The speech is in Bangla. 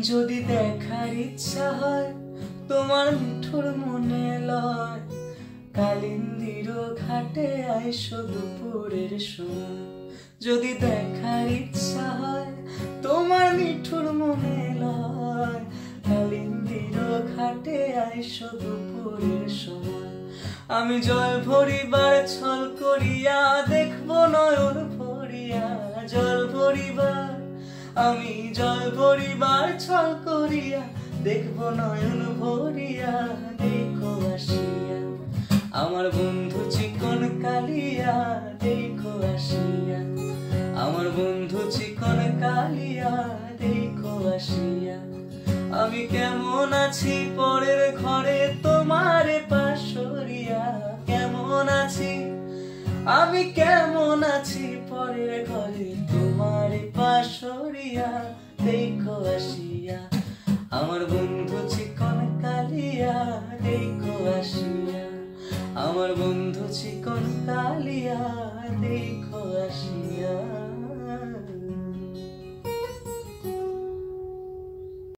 যদি দেখার ইচ্ছা হয় তোমার মিঠুর মনে লয়, কালিন্দির ঘাটে আইসো দুপুরের সময়। যদি দেখার ইচ্ছা হয় তোমার মিঠুর মনে লয়, কালিন্দির ঘাটে আইসো দুপুরের সময়। আমি জল ভরিবার ছল করিয়া দেখবো নয়ন ভরিয়া, জল ভরিবার আমি জল ভরিবার ছল করিয়া দেখবো নয়ন ভরিয়া। দেখো আসিয়া আমার বন্ধু চিকন কালিয়া, দেখো আসিয়া আমার বন্ধু চিকন কালিয়া, দেখো আসিয়া। আমি কেমন আছি পরের ঘরে তোমারে পাশরিয়া, কেমন আছি আমি কেমন আছি পরের ঘরে তোমারে পাশরিয়া। দেখো আসিয়া আমার বন্ধু চিকন কালিয়া, দেখো আসিয়া আমার বন্ধু চিকন কালিয়া, দেখো আসিয়া।